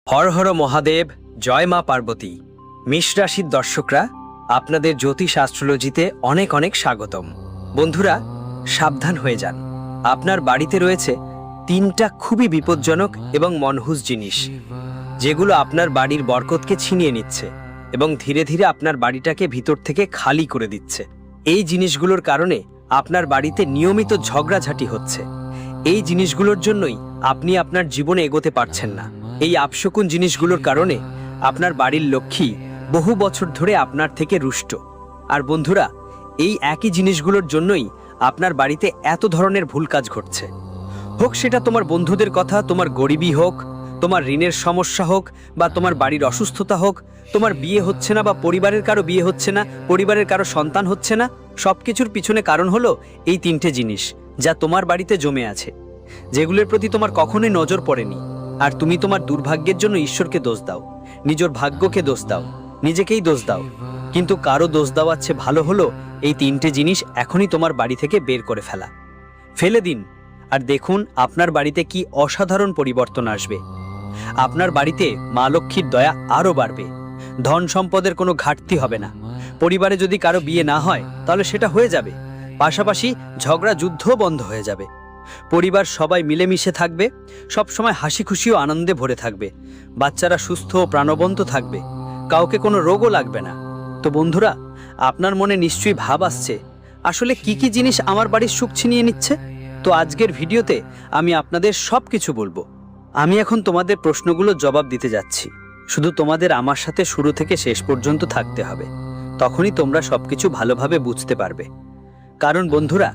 হর হর মহাদেব, জয় মা পার্বতী। মেষ রাশির দর্শকরা, আপনাদের জ্যোতিষ অ্যাস্ট্রোলজিতে অনেক অনেক স্বাগতম। বন্ধুরা, সাবধান হয়ে যান। আপনার বাড়িতে রয়েছে তিনটা খুবই বিপজ্জনক এবং মনহুস জিনিস, যেগুলো আপনার বাড়ির বরকতকে ছিনিয়ে নিচ্ছে এবং ধীরে ধীরে আপনার বাড়িটাকে ভিতর থেকে খালি করে দিচ্ছে। এই জিনিসগুলোর কারণে আপনার বাড়িতে নিয়মিত ঝগড়াঝাটি হচ্ছে। এই জিনিসগুলোর জন্যই আপনি আপনার জীবনে এগোতে পারছেন না। এই আপশকুন জিনিসগুলোর কারণে আপনার বাড়ির লক্ষ্মী বহু বছর ধরে আপনার থেকে রুষ্ট। আর বন্ধুরা, এই একই জিনিসগুলোর জন্যই আপনার বাড়িতে এত ধরনের ভুল কাজ ঘটছে। হোক সেটা তোমার বন্ধুদের কথা, তোমার গরিবী হোক, তোমার ঋণের সমস্যা হোক, বা তোমার বাড়ির অসুস্থতা হোক, তোমার বিয়ে হচ্ছে না বা পরিবারের কারো বিয়ে হচ্ছে না, পরিবারের কারো সন্তান হচ্ছে না, সব কিছুর পিছনে কারণ হলো এই তিনটে জিনিস, যা তোমার বাড়িতে জমে আছে, যেগুলোর প্রতি তোমার কখনোই নজর পড়েনি। আর তুমি তোমার দুর্ভাগ্যের জন্য ঈশ্বরকে দোষ দাও, নিজের ভাগ্যকে দোষ দাও, নিজেকেই দোষ দাও। কিন্তু কারো দোষ দেওয়ার চেয়ে ভালো হলো এই তিনটে জিনিস এখনই তোমার বাড়ি থেকে বের করে ফেলে দিন। আর দেখুন আপনার বাড়িতে কি অসাধারণ পরিবর্তন আসবে। আপনার বাড়িতে মা লক্ষ্মীর দয়া আরও বাড়বে, ধন সম্পদের কোনো ঘাটতি হবে না। পরিবারে যদি কারো বিয়ে না হয় তাহলে সেটা হয়ে যাবে, পাশাপাশি ঝগড়া যুদ্ধও বন্ধ হয়ে যাবে। পরিবার সবাই মিলেমিশে থাকবে, সবসময় হাসি খুশি ও আনন্দে ভরে থাকবে। বাচ্চারা সুস্থ ও প্রাণবন্ত থাকবে, কাউকে কোনো রোগও লাগবে না। তো বন্ধুরা, আপনার মনে নিশ্চয়ই ভাব আসছে, আসলে কি কি জিনিস আমার বাড়ির সুখ ছিনিয়ে নিচ্ছে? তো আজকের ভিডিওতে আমি আপনাদের সব কিছু বলবো। আমি এখন তোমাদের প্রশ্নগুলোর জবাব দিতে যাচ্ছি। শুধু তোমাদের আমার সাথে শুরু থেকে শেষ পর্যন্ত থাকতে হবে, তখনই তোমরা সবকিছু ভালোভাবে বুঝতে পারবে। কারণ বন্ধুরা,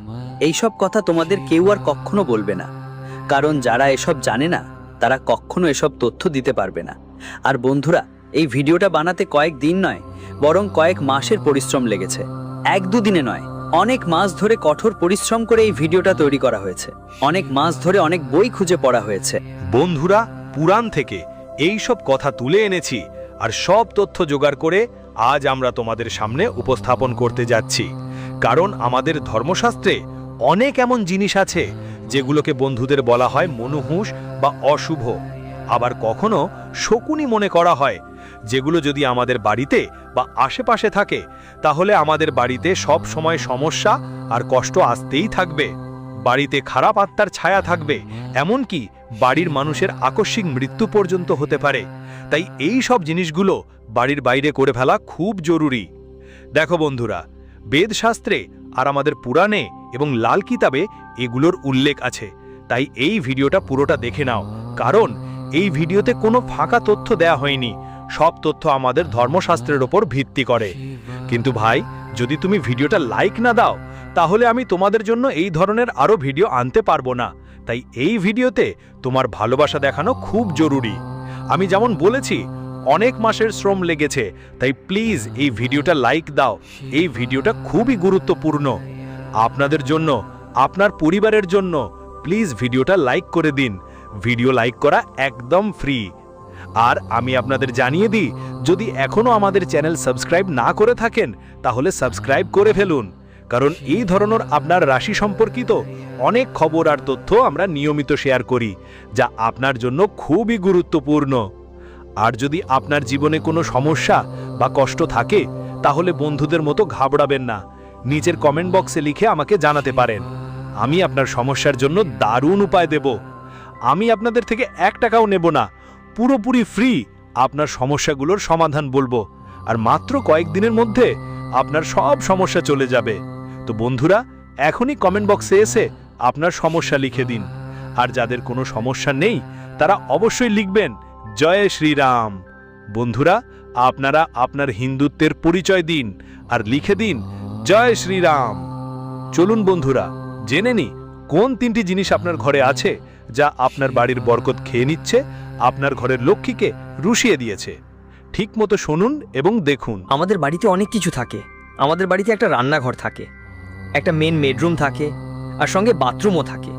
এইসব কথা তোমাদের কেউ আর কখনো বলবে না, কারণ যারা এসব জানে না তারা কখনো এসব তথ্য দিতে পারবে না। আর বন্ধুরা, এই ভিডিওটা বানাতে কয়েক দিন নয়, বরং কয়েক মাসের পরিশ্রম লেগেছে। এক দুদিনে নয়, অনেক মাস ধরে কঠোর পরিশ্রম করে এই ভিডিওটা তৈরি করা হয়েছে। অনেক মাস ধরে অনেক বই খুঁজে পড়া হয়েছে। বন্ধুরা, পুরাণ থেকে এই সব কথা তুলে এনেছি আর সব তথ্য জোগাড় করে আজ আমরা তোমাদের সামনে উপস্থাপন করতে যাচ্ছি। কারণ আমাদের ধর্মশাস্ত্রে অনেক এমন জিনিস আছে যেগুলোকে বন্ধুদের বলা হয় মনুহুস বা অশুভ, আবার কখনো শকুনি মনে করা হয়, যেগুলো যদি আমাদের বাড়িতে বা আশেপাশে থাকে তাহলে আমাদের বাড়িতে সব সময় সমস্যা আর কষ্ট আসতেই থাকবে। বাড়িতে খারাপ আত্মার ছায়া থাকবে, এমনকি বাড়ির মানুষের আকস্মিক মৃত্যু পর্যন্ত হতে পারে। তাই এই সব জিনিসগুলো বাড়ির বাইরে করে ফেলা খুব জরুরি। দেখো বন্ধুরা, বেদশাস্ত্রে আর আমাদের পুরাণে এবং লাল কিতাবে এগুলোর উল্লেখ আছে। তাই এই ভিডিওটা পুরোটা দেখে নাও, কারণ এই ভিডিওতে কোনো ফাঁকা তথ্য দেয়া হয়নি। সব তথ্য আমাদের ধর্মশাস্ত্রের ওপর ভিত্তি করে। কিন্তু ভাই, যদি তুমি ভিডিওটা লাইক না দাও তাহলে আমি তোমাদের জন্য এই ধরনের আরও ভিডিও আনতে পারবো না। তাই এই ভিডিওতে তোমার ভালোবাসা দেখানো খুব জরুরি। আমি যেমন বলেছি, অনেক মাসের শ্রম লেগেছে, তাই প্লিজ এই ভিডিওটা লাইক দাও। এই ভিডিওটা খুবই গুরুত্বপূর্ণ আপনাদের জন্য, আপনার পরিবারের জন্য। প্লিজ ভিডিওটা লাইক করে দিন। ভিডিও লাইক করা একদম ফ্রি। আর আমি আপনাদের জানিয়ে দিই, যদি এখনও আমাদের চ্যানেল সাবস্ক্রাইব না করে থাকেন তাহলে সাবস্ক্রাইব করে ফেলুন, কারণ এই ধরনের আপনার রাশি সম্পর্কিত অনেক খবর আর তথ্য আমরা নিয়মিত শেয়ার করি, যা আপনার জন্য খুবই গুরুত্বপূর্ণ। আর যদি আপনার জীবনে কোনো সমস্যা বা কষ্ট থাকে তাহলে বন্ধুদের মতো ঘাবড়াবেন না, নিচের কমেন্ট বক্সে লিখে আমাকে জানাতে পারেন। আমি আপনার সমস্যার জন্য দারুণ উপায় দেব। আমি আপনাদের থেকে 1 টাকাও নেব না, পুরোপুরি ফ্রি আপনার সমস্যাগুলোর সমাধান বলবো। আর মাত্র কয়েকদিনের মধ্যে আপনার সব সমস্যা চলে যাবে। তো বন্ধুরা, এখনই কমেন্ট বক্সে এসে আপনার সমস্যা লিখে দিন। আর যাদের কোনো সমস্যা নেই তারা অবশ্যই লিখবেন জয় শ্রীরাম। বন্ধুরা, আপনারা আপনার হিন্দুত্বের পরিচয় দিন আর লিখে দিন জয় শ্রীরাম। চলুন বন্ধুরা, জেনে নি কোন 3টি জিনিস আপনার ঘরে আছে যা আপনার বাড়ির বরকত খেয়ে নিচ্ছে, আপনার ঘরের লক্ষ্মীকে রুষিয়ে দিয়েছে। ঠিক মতো শুনুন এবং দেখুন। আমাদের বাড়িতে অনেক কিছু থাকে। আমাদের বাড়িতে একটা রান্নাঘর থাকে, একটা মেন বেডরুম থাকে, আর সঙ্গে বাথরুমও থাকে।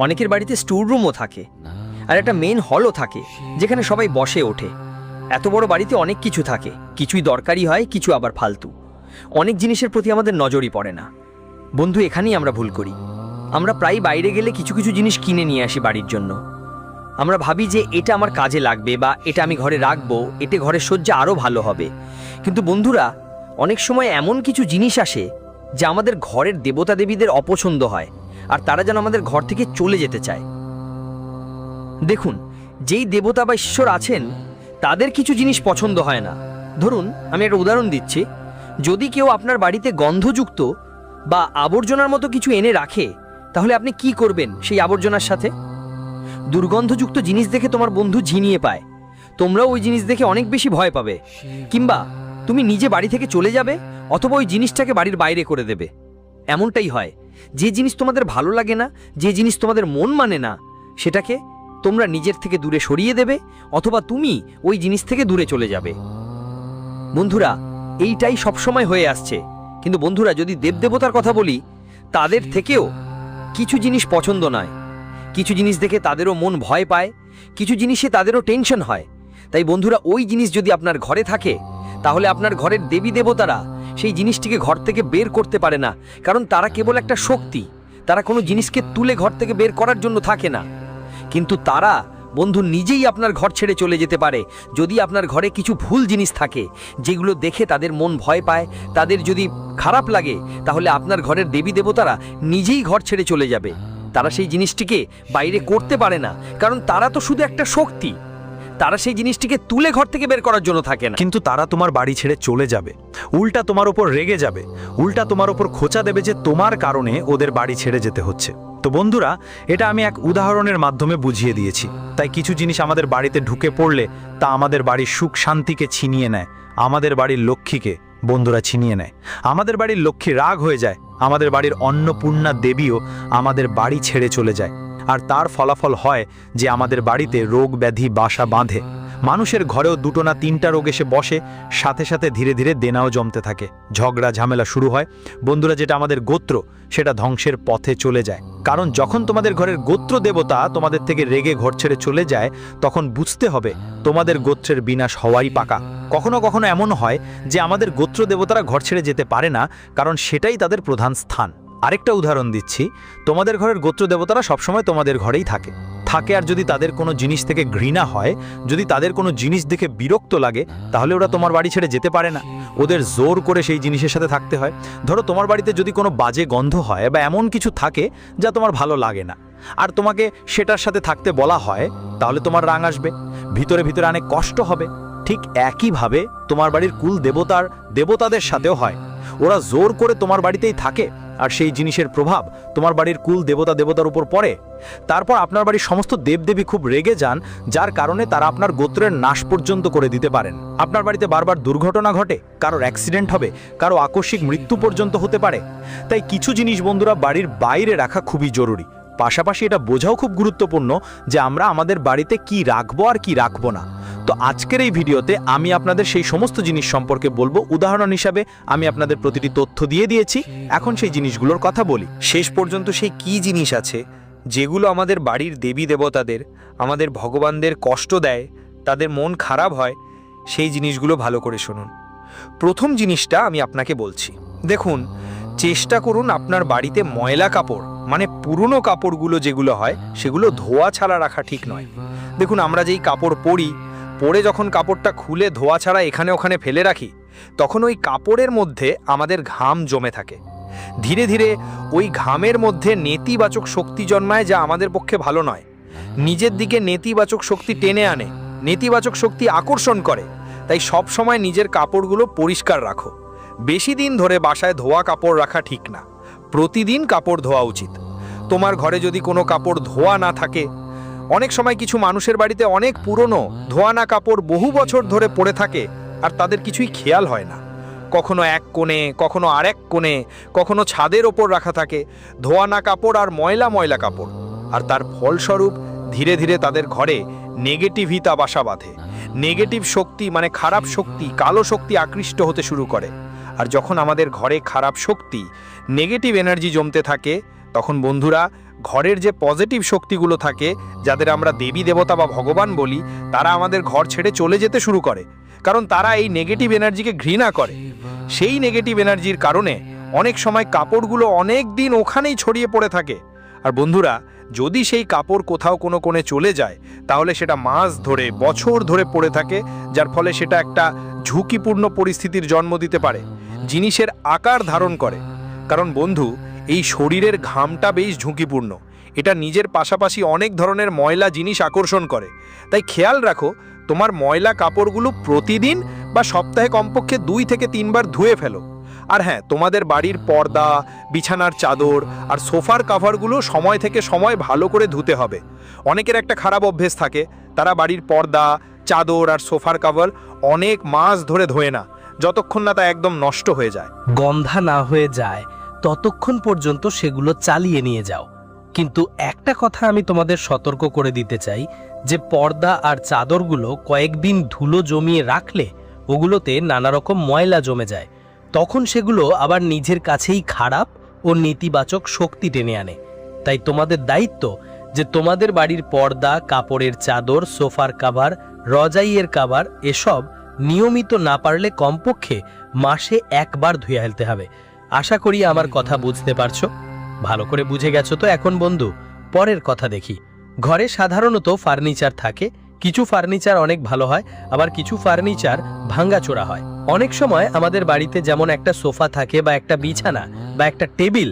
অনেকের বাড়িতে স্টোর রুমও থাকে, আর একটা মেন হলও থাকে যেখানে সবাই বসে ওঠে। এত বড় বাড়িতে অনেক কিছু থাকে, কিছুই দরকারি হয়, কিছু আবার ফালতু। অনেক জিনিসের প্রতি আমাদের নজরই পড়ে না। বন্ধু, এখানেই আমরা ভুল করি। আমরা প্রায় বাইরে গেলে কিছু কিছু জিনিস কিনে নিয়ে আসি বাড়ির জন্য, আমরা ভাবি যে এটা আমার কাজে লাগবে বা এটা আমি ঘরে রাখবো, এতে ঘরের সজ্জা আরও ভালো হবে। কিন্তু বন্ধুরা, অনেক সময় এমন কিছু জিনিস আসে যা আমাদের ঘরের দেবতা দেবীদের অপছন্দ হয়, আর তারা যেন আমাদের ঘর থেকে চলে যেতে চায়। দেখুন, যেই দেবতা বা ঈশ্বর আছেন তাদের কিছু জিনিস পছন্দ হয় না। ধরুন, আমি একটা উদাহরণ দিচ্ছি। যদি কেউ আপনার বাড়িতে গন্ধযুক্ত বা আবর্জনার মতো কিছু এনে রাখে, তাহলে আপনি কি করবেন সেই আবর্জনার সাথে? দুর্গন্ধযুক্ত জিনিস দেখে তোমার বন্ধু ঝিনিয়ে পায়, তোমরাও ওই জিনিস দেখে অনেক বেশি ভয় পাবে। কিংবা তুমি নিজে বাড়ি থেকে চলে যাবে, অথবা ওই জিনিসটাকে বাড়ির বাইরে করে দেবে। এমনটাই হয়, যে জিনিস তোমাদের ভালো লাগে না, যে জিনিস তোমাদের মন মানে না, সেটাকে তোমরা নিজের থেকে দূরে সরিয়ে দেবে, অথবা তুমি ওই জিনিস থেকে দূরে চলে যাবে। বন্ধুরা, এইটাই সবসময় হয়ে আসছে। কিন্তু বন্ধুরা, যদি দেবদেবতার কথা বলি, তাদের থেকেও কিছু জিনিস পছন্দ নয়। কিছু জিনিস দেখে তাদেরও মন ভয় পায়, কিছু জিনিসে তাদেরও টেনশন হয়। তাই বন্ধুরা, ওই জিনিস যদি আপনার ঘরে থাকে, তাহলে আপনার ঘরের দেবী দেবতারা সেই জিনিসটিকে ঘর থেকে বের করতে পারে না, কারণ তারা কেবল একটা শক্তি। তারা কোনো জিনিসকে তুলে ঘর থেকে বের করার জন্য থাকে না। কিন্তু তারা বন্ধু নিজেই আপনার ঘর ছেড়ে চলে যেতে পারে যদি আপনার ঘরে কিছু ভুল জিনিস থাকে, যেগুলো দেখে তাদের মন ভয় পায়, তাদের যদি খারাপ লাগে, তাহলে আপনার ঘরের দেবী দেবতারা নিজেই ঘর ছেড়ে চলে যাবে। তারা সেই জিনিসটিকে বাইরে করতে পারে না, কারণ তারা তো শুধু একটা শক্তি। তারা সেই জিনিসটিকে তুলে ঘর থেকে বের করার জন্য থাকে না। কিন্তু তারা তোমার বাড়ি ছেড়ে চলে যাবে, উল্টা তোমার ওপর রেগে যাবে, উল্টা তোমার ওপর খোঁচা দেবে যে তোমার কারণে ওদের বাড়ি ছেড়ে যেতে হচ্ছে। তো বন্ধুরা, এটা আমি এক উদাহরণের মাধ্যমে বুঝিয়ে দিয়েছি। তাই কিছু জিনিস আমাদের বাড়িতে ঢুকে পড়লে তা আমাদের বাড়ির সুখ শান্তিকে ছিনিয়ে নেয়, আমাদের বাড়ির লক্ষ্মীকে বন্ধুরা ছিনিয়ে নেয়। আমাদের বাড়ির লক্ষ্মী রাগ হয়ে যায়, আমাদের বাড়ির অন্নপূর্ণা দেবীও আমাদের বাড়ি ছেড়ে চলে যায়। আর তার ফলাফল হয় যে আমাদের বাড়িতে রোগ ব্যাধি বাসা বাঁধে। মানুষের ঘরেও দুটো না তিনটা রোগ এসে বসে, সাথে সাথে ধীরে ধীরে দেনাও জমতে থাকে, ঝগড়া ঝামেলা শুরু হয়। বন্ধুরা, যেটা আমাদের গোত্র, সেটা ধ্বংসের পথে চলে যায়। কারণ যখন তোমাদের ঘরের গোত্র দেবতা তোমাদের থেকে রেগে ঘর ছেড়ে চলে যায়, তখন বুঝতে হবে তোমাদের গোত্রের বিনাশ হওয়াই পাকা। কখনো কখনো এমন হয় যে আমাদের গোত্র দেবতারা ঘর ছেড়ে যেতে পারে না, কারণ সেটাই তাদের প্রধান স্থান। আরেকটা উদাহরণ দিচ্ছি, তোমাদের ঘরের গোত্র দেবতারা সবসময় তোমাদের ঘরেই থাকে। আর যদি তাদের কোনো জিনিস থেকে ঘৃণা হয়, যদি তাদের কোনো জিনিস দেখে বিরক্ত লাগে, তাহলে ওরা তোমার বাড়ি ছেড়ে যেতে পারে না, ওদের জোর করে সেই জিনিসের সাথে থাকতে হয়। ধরো, তোমার বাড়িতে যদি কোনো বাজে গন্ধ হয় বা এমন কিছু থাকে যা তোমার ভালো লাগে না, আর তোমাকে সেটার সাথে থাকতে বলা হয়, তাহলে তোমার রাগ আসবে, ভিতরে ভিতরে অনেক কষ্ট হবে। ঠিক একইভাবে তোমার বাড়ির কুল দেবতার দেবতাদের সাথেও হয়। ওরা জোর করে তোমার বাড়িতেই থাকে, আর সেই জিনিসের প্রভাব তোমার বাড়ির কুল দেবতার উপর পড়ে। তারপর আপনার বাড়ির সমস্ত দেবদেবী খুব রেগে যান, যার কারণে তারা আপনার গোত্রের নাশ পর্যন্ত করে দিতে পারেন। আপনার বাড়িতে বারবার দুর্ঘটনা ঘটে, কারোর অ্যাক্সিডেন্ট হবে, কারো আকস্মিক মৃত্যু পর্যন্ত হতে পারে। তাই কিছু জিনিস বন্ধুরা বাড়ির বাইরে রাখা খুবই জরুরি। পাশাপাশি এটা বোঝাও খুব গুরুত্বপূর্ণ যে আমরা আমাদের বাড়িতে কি রাখবো আর কি রাখবো না। তো আজকের এই ভিডিওতে আমি আপনাদের সেই সমস্ত জিনিস সম্পর্কে বলবো। উদাহরণ হিসাবে আমি আপনাদের প্রতিটি তথ্য দিয়ে দিয়েছি, এখন সেই জিনিসগুলোর কথা বলি। শেষ পর্যন্ত সেই কি জিনিস আছে যেগুলো আমাদের বাড়ির দেবী দেবতাদের, আমাদের ভগবানদের কষ্ট দেয়, তাদের মন খারাপ হয়, সেই জিনিসগুলো ভালো করে শুনুন। প্রথম জিনিসটা আমি আপনাকে বলছি, দেখুন, চেষ্টা করুন আপনার বাড়িতে ময়লা কাপড়, মানে পুরনো কাপড়গুলো যেগুলো হয়, সেগুলো ধোয়া ছাড়া রাখা ঠিক নয়। দেখুন, আমরা যেই কাপড় পরে যখন কাপড়টা খুলে ধোয়া ছাড়া এখানে ওখানে ফেলে রাখি, তখন ওই কাপড়ের মধ্যে আমাদের ঘাম জমে থাকে। ধীরে ধীরে ওই ঘামের মধ্যে নেতিবাচক শক্তি জন্মায়, যা আমাদের পক্ষে ভালো নয়। নিজের দিকে নেতিবাচক শক্তি টেনে আনে, নেতিবাচক শক্তি আকর্ষণ করে। তাই সব সময় নিজের কাপড়গুলো পরিষ্কার রাখো। বেশি দিন ধরে বাসায় ধোয়া কাপড় রাখা ঠিক না, প্রতিদিন কাপড় ধোয়া উচিত। তোমার ঘরে যদি কোনো কাপড় ধোয়া না থাকে, অনেক সময় কিছু মানুষের বাড়িতে অনেক পুরনো ধোয়ানা কাপড় বহু বছর ধরে পড়ে থাকে, আর তাদের কিছুই খেয়াল হয় না। কখনো এক কোণে, কখনো আরেক কোণে, কখনো ছাদের ওপর রাখা থাকে ধোয়ানা কাপড় আর ময়লা কাপড়। আর তার ফলস্বরূপ ধীরে ধীরে তাদের ঘরে নেগেটিভিতা বাসা বাঁধে। নেগেটিভ শক্তি, মানে খারাপ শক্তি, কালো শক্তি আকৃষ্ট হতে শুরু করে। আর যখন আমাদের ঘরে খারাপ শক্তি, নেগেটিভ এনার্জি জমতে থাকে, তখন বন্ধুরা ঘরের যে পজিটিভ শক্তিগুলো থাকে, যাদের আমরা দেবী দেবতা বা ভগবান বলি, তারা আমাদের ঘর ছেড়ে চলে যেতে শুরু করে, কারণ তারা এই নেগেটিভ এনার্জিকে ঘৃণা করে। সেই নেগেটিভ এনার্জির কারণে অনেক সময় কাপড়গুলো অনেক দিন ওখানেই ছড়িয়ে পড়ে থাকে। আর বন্ধুরা যদি সেই কাপড় কোথাও কোনো কোণে চলে যায় তাহলে সেটা মাস ধরে বছর ধরে পড়ে থাকে, যার ফলে সেটা একটা ঝুঁকিপূর্ণ পরিস্থিতির জন্ম দিতে পারে, জিনিসের আকার ধারণ করে। কারণ বন্ধু, এই শরীরের ঘামটা বেশ ঝুঁকিপূর্ণ, এটা নিজের পাশাপাশি অনেক ধরনের ময়লা জিনিস আকর্ষণ করে। তাই খেয়াল রাখো, তোমার ময়লা কাপড়গুলো প্রতিদিন বা সপ্তাহে কমপক্ষে 2 থেকে 3 বার ধুয়ে ফেলো। আর হ্যাঁ, তোমাদের বাড়ির পর্দা, বিছানার চাদর আর সোফার কাভারগুলো সময় থেকে সময় ভালো করে ধুতে হবে। অনেকের একটা খারাপ অভ্যেস থাকে, তারা বাড়ির পর্দা, চাদর আর সোফার কাভার অনেক মাস ধরে ধোয় না, যতক্ষণ না তা একদম নষ্ট হয়ে যায়। গন্ধা না হয়ে যায় ততক্ষণ পর্যন্ত সেগুলো চালিয়ে নিয়ে যাও। কিন্তু একটা কথা আমি তোমাদের সতর্ক করে দিতে চাই যে পর্দা আর চাদরগুলো কয়েকদিন ধুলো জমিয়ে রাখলে ওগুলোতে নানা রকম ময়লা জমে যায়, তখন সেগুলো আবার নিজের কাছেই খারাপ ও নেতিবাচক শক্তি টেনে আনে। তাই তোমাদের দায়িত্ব যে তোমাদের বাড়ির পর্দা, কাপড়ের চাদর, সোফার কাভার, রজাইয়ের কাভার এসব নিয়মিত না পারলে কমপক্ষে মাসে 1 বার ধুয়ে ফেলতে হবে। আশা করি আমার কথা বুঝতে পারছো। ভালো করে বুঝে গেছো তো এখন বন্ধু? পরের কথা দেখি। ঘরে সাধারণত ফার্নিচার থাকে, কিছু ফার্নিচার অনেক ভালো হয়, আবার কিছু ফার্নিচার ভাঙ্গাচোরা হয়। অনেক সময় আমাদের বাড়িতে যেমন একটা সোফা থাকে বা একটা বিছানা বা একটা টেবিল,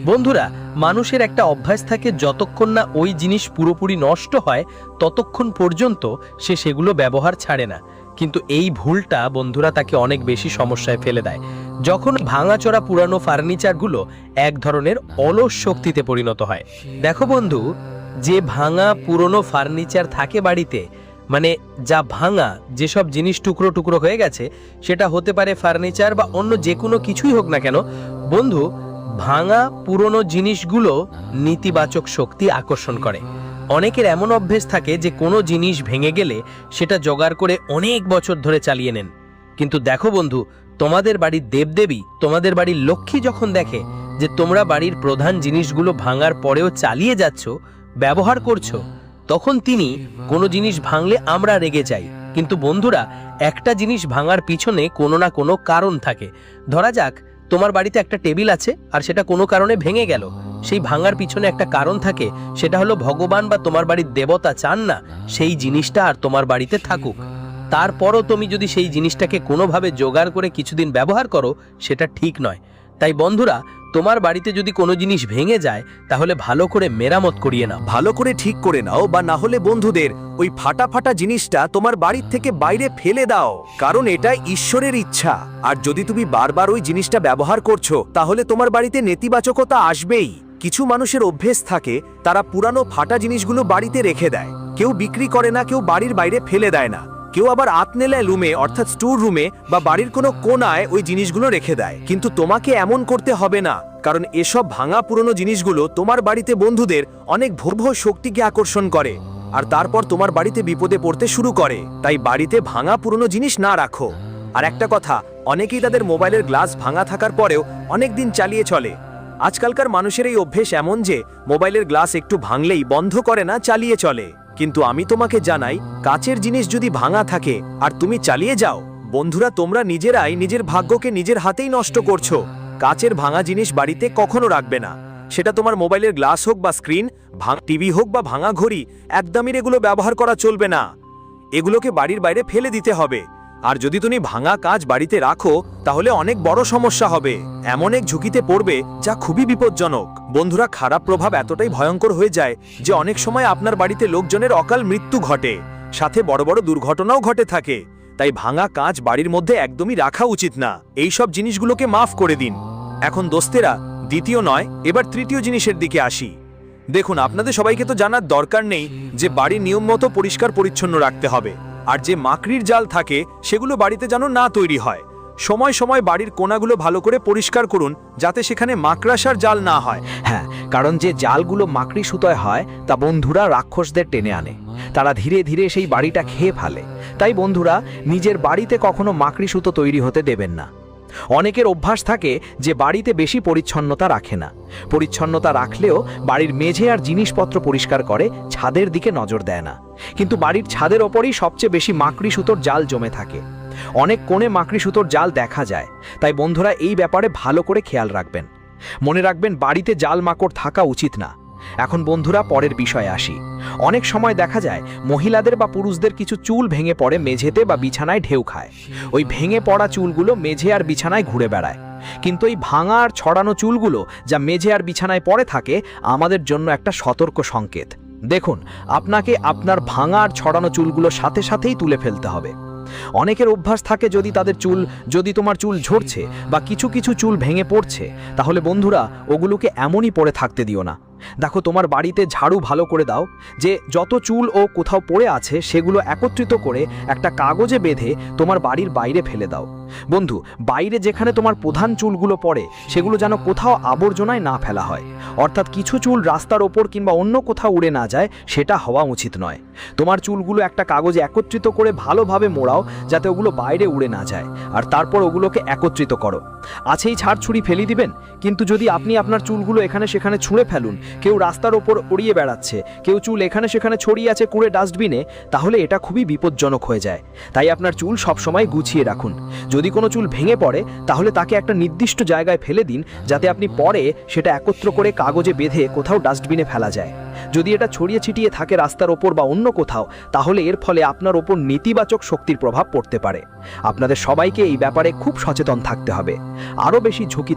বন্ধুরা মানুষের একটা অভ্যাস থাকে যতক্ষণ না ওই জিনিস পুরোপুরি নষ্ট হয় ততক্ষণ পর্যন্ত সে সেগুলো ব্যবহার ছাড়ে না। কিন্তু এই ভুলটা বন্ধুরা তাকে অনেক বেশি সমস্যায় ফেলে দেয়। যখন ভাঙাচোরা পুরানো ফার্নিচারগুলো এক ধরনের অলস শক্তিতে পরিণত হয়। দেখো বন্ধু, যে ভাঙা পুরনো ফার্নিচার থাকে বাড়িতে, মানে যা ভাঙা যেসব জিনিস টুকরো টুকরো হয়ে গেছে, সেটা হতে পারে ফার্নিচার বা অন্য যে কোনো কিছুই হোক না কেন বন্ধু, ভাঙা পুরনো জিনিসগুলো নেতিবাচক শক্তি আকর্ষণ করে। অনেকের এমন অভ্যেস থাকে যে কোনো জিনিস ভেঙে গেলে সেটা জোগাড় করে অনেক বছর ধরে চালিয়ে নেন। কিন্তু দেখো বন্ধু, তোমাদের বাড়ির দেবদেবী, তোমাদের বাড়ির লক্ষ্মী যখন দেখে যে তোমরা বাড়ির প্রধান জিনিসগুলো ভাঙার পরেও চালিয়ে যাচ্ছ, ব্যবহার করছো, তখন তিনি কোনো জিনিস ভাঙলে আমরা রেগে যাই। কিন্তু বন্ধুরা, একটা জিনিস ভাঙার পিছনে কোনো না কোনো কারণ থাকে। ধরা যাক তোমার বাড়িতে একটা টেবিল আছে আর সেটা কোনো কারণে ভেঙে গেল। সেই ভাঙার পিছনে একটা কারণ থাকে, সেটা হলো ভগবান বা তোমার বাড়ির দেবতা চান না সেই জিনিসটা আর তোমার বাড়িতে থাকুক। তারপরও তুমি যদি সেই জিনিসটাকে কোনোভাবে জোগাড় করে কিছুদিন ব্যবহার করো, সেটা ঠিক নয়। তাই বন্ধুরা, তোমার বাড়িতে যদি কোনো জিনিস ভেঙে যায় তাহলে ভালো করে মেরামত করিয়ে নাও, ভালো করে ঠিক করে নাও, বা না হলে বন্ধুদের ওই ফাটা ফাটা জিনিসটা তোমার বাড়ির থেকে বাইরে ফেলে দাও, কারণ এটা ঈশ্বরের ইচ্ছা। আর যদি তুমি বারবার ওই জিনিসটা ব্যবহার করছো তাহলে তোমার বাড়িতে নেতিবাচকতা আসবেই। কিছু মানুষের অভ্যেস থাকে, তারা পুরানো ফাটা জিনিসগুলো বাড়িতে রেখে দেয়, কেউ বিক্রি করে না, কেউ বাড়ির বাইরে ফেলে দেয় না, কেউ আবার আতনেলা রুমে অর্থাৎ স্টোর রুমে বা বাড়ির কোনো কোণায় ওই জিনিসগুলো রেখে দেয়। কিন্তু তোমাকে এমন করতে হবে না, কারণ এসব ভাঙা পুরনো জিনিসগুলো তোমার বাড়িতে বন্ধুদের অনেক ভয়াবহ শক্তিকে আকর্ষণ করে আর তারপর তোমার বাড়িতে বিপদে পড়তে শুরু করে। তাই বাড়িতে ভাঙা পুরনো জিনিস না রাখো। আর একটা কথা, অনেকেই তাদের মোবাইলের গ্লাস ভাঙা থাকার পরেও অনেক দিন চালিয়ে চলে। আজকালকার মানুষের এই অভ্যেস এমন যে মোবাইলের গ্লাস একটু ভাঙলেই বন্ধ করে না, চালিয়ে চলে। কিন্তু আমি তোমাকে জানাই, কাচের জিনিস যদি ভাঙা থাকে আর তুমি চালিয়ে যাও, বন্ধুরা তোমরা নিজেরাই নিজের ভাগ্যকে নিজের হাতেই নষ্ট করছো। কাচের ভাঙা জিনিস বাড়িতে কখনো রাখবে না, সেটা তোমার মোবাইলের গ্লাস হোক বা স্ক্রিন, টিভি হোক বা ভাঙা ঘড়ি, একদমই এগুলো ব্যবহার করা চলবে না। এগুলোকে বাড়ির বাইরে ফেলে দিতে হবে। আর যদি তুমি ভাঙা কাঁচ বাড়িতে রাখো তাহলে অনেক বড় সমস্যা হবে, এমন এক ঝুঁকিতে পড়বে যা খুবই বিপজ্জনক। বন্ধুরা, খারাপ প্রভাব এতটাই ভয়ঙ্কর হয়ে যায় যে অনেক সময় আপনার বাড়িতে লোকজনের অকাল মৃত্যু ঘটে, সাথে বড় বড় দুর্ঘটনাও ঘটে থাকে। তাই ভাঙা কাঁচ বাড়ির মধ্যে একদমই রাখা উচিত না। এই সব জিনিসগুলোকে মাফ করে দিন। এখন দোস্তেরা, দ্বিতীয় নয়, এবার তৃতীয় জিনিসের দিকে আসি। দেখুন, আপনাদের সবাইকে তো জানার দরকার নেই যে বাড়ি নিয়ম মতো পরিষ্কার পরিচ্ছন্ন রাখতে হবে, আর যে মাকড়ির জাল থাকে সেগুলো বাড়িতে যেন না তৈরি হয়। সময় সময় বাড়ির কোণাগুলো ভালো করে পরিষ্কার করুন যাতে সেখানে মাকড়াসার জাল না হয়। হ্যাঁ, কারণ যে জালগুলো মাকড়ি সুতোয় হয় তা বন্ধুরা রাক্ষসদের টেনে আনে, তারা ধীরে ধীরে সেই বাড়িটা খেয়ে ফেলে। তাই বন্ধুরা, নিজের বাড়িতে কখনো মাকড়ি সুতো তৈরি হতে দেবেন না। অনেকের অভ্যাস থাকে যে বাড়িতে বেশি পরিচ্ছন্নতা রাখে না, পরিচ্ছন্নতা রাখলেও বাড়ির মেঝে আর জিনিসপত্র পরিষ্কার করে, ছাদের দিকে নজর দেয় না। কিন্তু বাড়ির ছাদের ওপরেই সবচেয়ে বেশি মাকড়ি সুতোর জাল জমে থাকে। অনেক কোণে মাকড়ি সুতোর জাল দেখা যায়। তাই বন্ধুরা, এই ব্যাপারে ভালো করে খেয়াল রাখবেন। মনে রাখবেন, বাড়িতে জাল মাকড় থাকা উচিত না। এখন বন্ধুরা পরের বিষয়ে আসি। অনেক সময় দেখা যায় মহিলাদের বা পুরুষদের কিছু চুল ভেঙে পড়ে মেঝেতে বা বিছানায় ঢেউ খায়। ওই ভেঙে পড়া চুলগুলো মেঝে আর বিছানায় ঘুরে বেড়ায়। কিন্তু এই ভাঙা আর ছড়ানো চুলগুলো যা মেঝে আর বিছানায় পড়ে থাকে আমাদের জন্য একটা সতর্ক সংকেত। দেখুন, আপনাকে আপনার ভাঙা আর ছড়ানো চুলগুলো সাথে সাথেই তুলে ফেলতে হবে। অনেকের অভ্যাস থাকে যদি তোমার চুল ঝরছে বা কিছু কিছু চুল ভেঙে পড়ছে, তাহলে বন্ধুরা ওগুলোকে এমনই পড়ে থাকতে দিও না। দেখো, তোমার বাড়িতে ঝাড়ু ভালো করে দাও, যে যত চুল ও কোথাও পড়ে আছে সেগুলো একত্রিত করে একটা কাগজে বেঁধে তোমার বাড়ির বাইরে ফেলে দাও। বন্ধু, বাইরে যেখানে তোমার প্রধান চুলগুলো পড়ে সেগুলো যেন কোথাও আবর্জনায় না ফেলা হয়, অর্থাৎ কিছু চুল রাস্তার ওপর কিংবা অন্য কোথাও উড়ে না যায়, সেটা হওয়া উচিত নয়। তোমার চুলগুলো একটা কাগজে একত্রিত করে ভালোভাবে মোড়াও, যাতে ওগুলো বাইরে উড়ে না যায়, আর তারপর ওগুলোকে একত্রিত করো। আছেই ছাড় ছুরি ফেলে দিবেন, কিন্তু যদি আপনি আপনার চুলগুলো এখানে সেখানে ছুঁড়ে ফেলুন, কেউ রাস্তার ওপর উড়িয়ে বেড়াচ্ছে, কেউ চুল এখানে সেখানে ছড়িয়ে আছে কুড়ে ডাস্টবিনে, তাহলে এটা খুবই বিপজ্জনক হয়ে যায়। তাই আপনার চুল সবসময় গুছিয়ে রাখুন। যদি কোনো চুল ভেঙে পড়ে তাহলে তাকে একটা নির্দিষ্ট জায়গায় ফেলে দিন, যাতে আপনি পরে সেটা একত্র করে কাগজে বেঁধে কোথাও ডাস্টবিনে ফেলা যায়। যদি এটা ছড়িয়ে ছিটিয়ে থাকে রাস্তার ওপর বা অন্য কোথাও, তাহলে এর ফলে আপনার ওপর নেতিবাচক শক্তির প্রভাব পড়তে পারে। আপনাদের সবাইকে এই ব্যাপারে খুব সচেতন থাকতে হবে। আরও বেশি ঝুঁকি থাকে